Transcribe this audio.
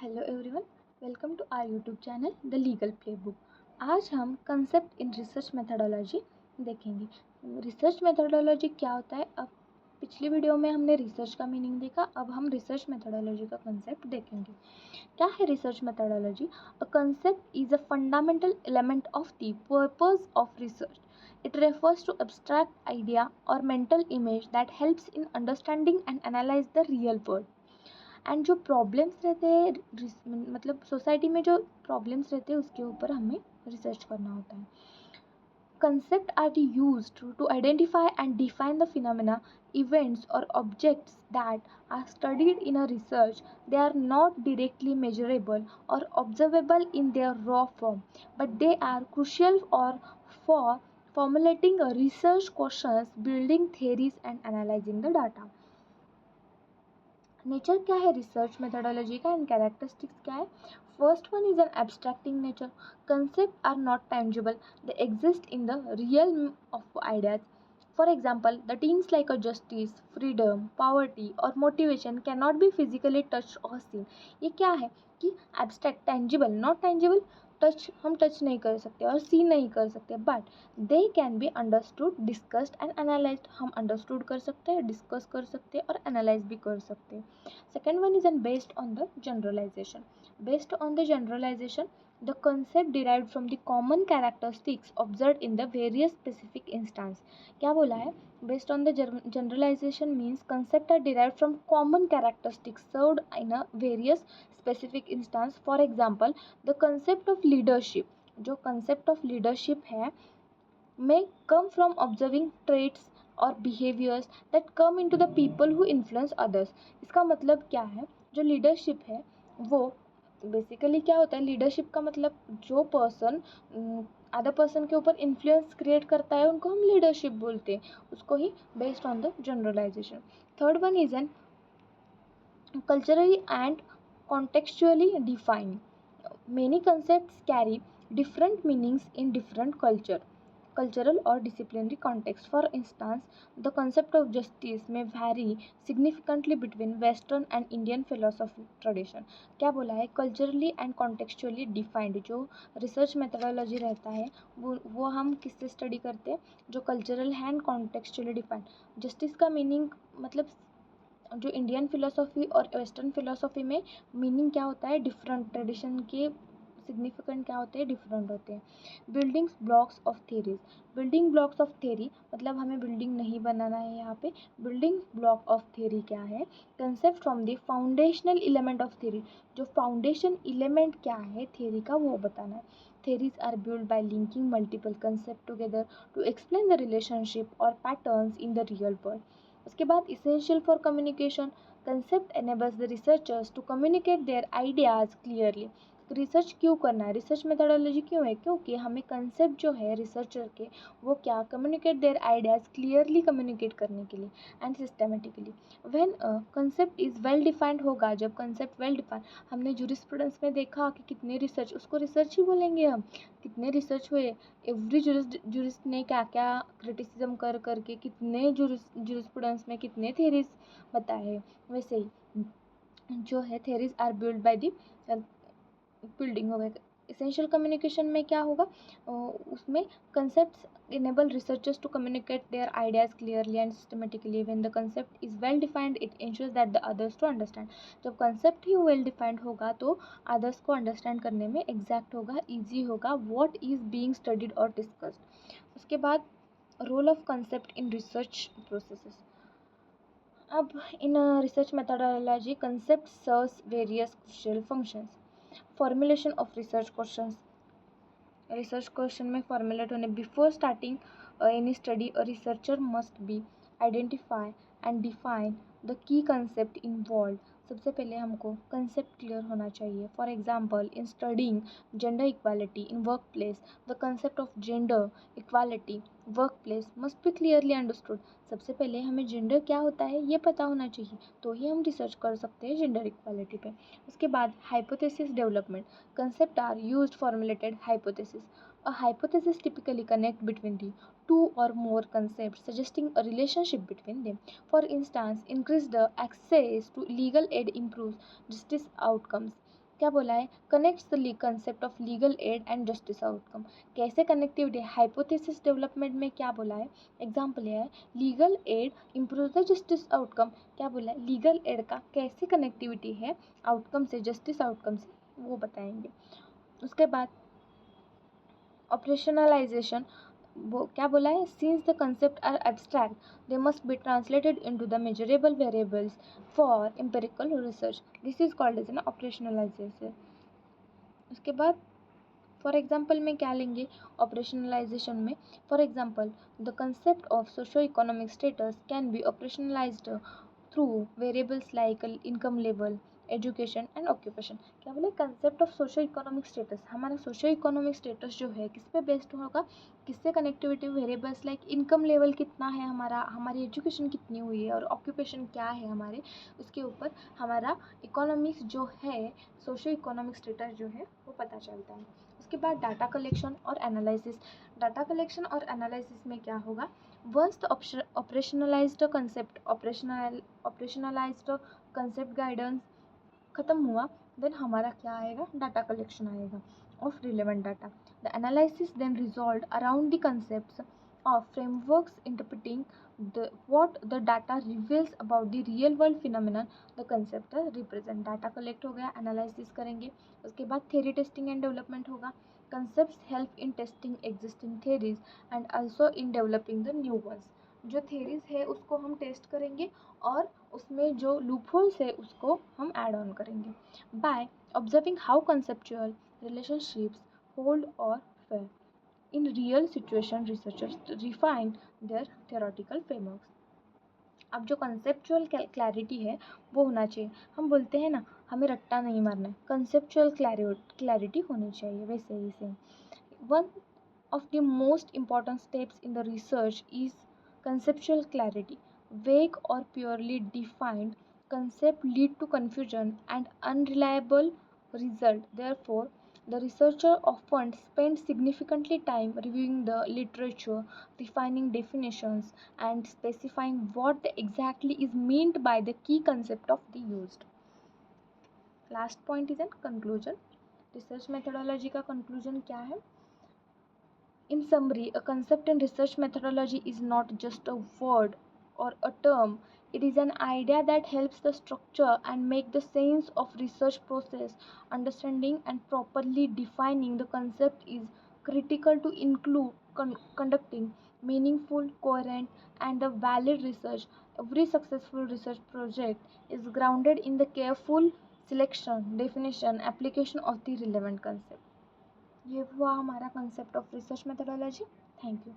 Hello everyone, welcome to our YouTube channel the legal playbook. आज हम concept in research methodology देखेंगे। Research methodology क्या होता है? अब पिछली वीडियो में हमने रिसर्च का मीनिंग देखा, अब हम रिसर्च मेथडोलॉजी का कंसेप्ट देखेंगे। क्या है research methodology? A concept is a fundamental element of the purpose of research. It refers to abstract idea or mental image that helps in understanding and analyze the real world. And जो problems रहते हैं मतलब society में जो problems रहते हैं उसके ऊपर हमें रिसर्च करना होता है। Concepts are used to identify and define the phenomena, events, or objects that are studied in a research. They are not directly measurable or observable in their raw form, but they are crucial for formulating a research questions, building theories, and analyzing the data. Nature क्या है research methodology का and characteristics क्या है? First one is an abstracting nature. Concept are not tangible, they exist in the realm of ideas. For example, the themes like a justice, freedom, poverty or motivation cannot be physically touched or seen. ये क्या है कि abstract, tangible, not tangible. Touch हम touch नहीं कर सकते और सी नहीं कर सकते, but they can be understood, discussed and analysed. हम अंडरस्टूड कर सकते हैं, डिस्कस कर सकते हैं और एनालाइज भी कर सकते हैं. Second one is based on the generalization. Based on the generalization, the concept derived from the common characteristics observed in the various specific instance. क्या बोला है? Based on the generalization means concept are derived from common characteristics served in a various specific instance. For example, the concept of leadership. जो concept of leadership है may come from observing traits और behaviors that come into the people who influence others. इसका मतलब क्या है? जो leadership है वो बेसिकली क्या होता है? लीडरशिप का मतलब जो पर्सन अदर पर्सन के ऊपर इन्फ्लुएंस क्रिएट करता है उनको हम लीडरशिप बोलते हैं, उसको ही based on the generalization. Third one is an culturally and contextually defined. Many concepts carry different meanings in different cultural or disciplinary context. For instance, the concept of justice may vary significantly between Western and Indian philosophy tradition. क्या बोला है? culturally and contextually defined. जो research methodology रहता है वो हम किससे study करते हैं? जो कल्चरल है एंड कॉन्टेक्चुअली डिफाइंड. जस्टिस का मीनिंग मतलब जो इंडियन फिलोसॉफी और वेस्टर्न फिलोसॉफी में मीनिंग क्या होता है? डिफरेंट. ट्रेडिशन के सिग्निफिकेंट क्या होते हैं? डिफरेंट होते हैं. Buildings blocks of theories. Building blocks of theory मतलब हमें बिल्डिंग नहीं बनाना है यहाँ पे. बिल्डिंग ब्लॉक ऑफ थेरी क्या है? Concept from the foundational element of theory. जो फाउंडेशन एलिमेंट क्या है थेरी का वो बताना है. Theories are built by linking multiple concepts together to explain the relationship or patterns in the real world. उसके बाद essential for communication. Concept enables the researchers to communicate their ideas clearly. Research क्यों करना है? Research methodology क्यों है? क्योंकि हमें concept जो है रिसर्चर के वो क्या communicate there ideas clearly communicate करने के लिए and systematically. When concept is well defined होगा, जब कंसेप्ट वेल डिफाइंड, हमने जूरिस्प्रूडेंस में देखा कि कितने रिसर्च, उसको रिसर्च ही बोलेंगे हम, कितने रिसर्च हुए, एवरी जूरिस्ट ने क्या क्या क्रिटिसिज्म कर करके कितने जूरिस्प्रूडेंस में कितने थेरीज बताए. वैसे ही जो है theories are build by the building हो गए. इसेंशियल कम्युनिकेशन में क्या होगा? उसमें concepts enable researchers to communicate their ideas clearly and systematically. When the concept is well defined, it ensures that the others to understand. जब concept ही well defined होगा तो others को understand करने में exact होगा, easy होगा what is being studied or discussed. उसके बाद role of concept in research processes. अब in a research methodology, concept serves various crucial functions. Formulation of research questions. Research question में formulate होने before starting any study a researcher must be identify and define the key concept involve. सबसे पहले हमको concept clear होना चाहिए. For example, in studying gender equality in work place, the concept of gender equality work place must be clearly understood. सबसे पहले हमें gender क्या होता है ये पता होना चाहिए, तो ही हम रिसर्च कर सकते हैं जेंडर इक्वालिटी पे. उसके बाद hypothesis development. Concepts are used formulated hypothesis. A hypothesis typically connect between the two or more concepts, suggesting a relationship between them. For instance, increased access to legal aid improves justice outcomes. क्या बोला है, connects the concept of legal aid and justice outcome. कैसे connectivity, hypothesis development में क्या बोला है, example यह है, legal aid improve the justice outcome. क्या बोला है, लीगल एड का कैसे कनेक्टिविटी है आउटकम से, जस्टिस आउटकम से, वो बताएंगे। उसके बाद ऑपरेशनलाइजेशन, वो क्या बोला है, since the concept are abstract they must be translated into the measurable variables for empirical research, this is called as an operationalization. उसके बाद फॉर एग्जाम्पल में क्या लेंगे, ऑपरेशनलाइजेशन में, for example the concept of socio economic status can be operationalized through variables like income level, education and occupation. क्या बोले, concept of socio economic status, हमारा socio economic status जो है किस पे बेस्ड होगा, किससे connectivity, variables like income level कितना है हमारा, हमारी एजुकेशन कितनी हुई है और ऑक्यूपेशन क्या है हमारे, उसके ऊपर हमारा इकोनॉमिक्स जो है, सोशो इकोनॉमिक स्टेटस जो है वो पता चलता है। उसके बाद डाटा कलेक्शन और एनालिसिस, डाटा कलेक्शन और एनालिसिस में क्या होगा, once the operationalized concept, operationalized concept guidance खत्म हुआ, देन हमारा क्या आएगा, डाटा कलेक्शन आएगा of relevant data. The analysis then resolve around the concepts of frameworks interpreting what the data reveals about the real world phenomenon the concept represent। Data collect हो गया, analysis करेंगे, उसके बाद theory testing and development होगा, concepts help in testing existing theories and also in developing the new ones। जो theories है उसको हम टेस्ट करेंगे और उसमें जो लूपहोल्स है उसको हम ऐड ऑन करेंगे। By observing how conceptual relationships hold or fare in real situation, researchers refine their theoretical frameworks. अब जो कंसेप्चुअल क्लैरिटी है वो होना चाहिए, हम बोलते हैं ना हमें रट्टा नहीं मारना है, कंसेप्चुअल क्लैरिटी होनी चाहिए, वैसे ही same. One of the most important steps in the research is conceptual clarity. Vague or purely defined concepts lead to confusion and unreliable result. Therefore, the researcher often spends significantly time reviewing the literature, refining definitions, and specifying what exactly is meant by the key concept of the used. Last point is in conclusion. Research methodology का conclusion क्या है? In summary, a concept in research methodology is not just a word or a term. It is an idea that helps the structure and make the sense of research process. Understanding and properly defining the concept is critical to include conducting meaningful, coherent, and the valid research. Every successful research project is grounded in the careful selection, definition, application of the relevant concept. ये हुआ हमारा concept of research methodology. Thank you.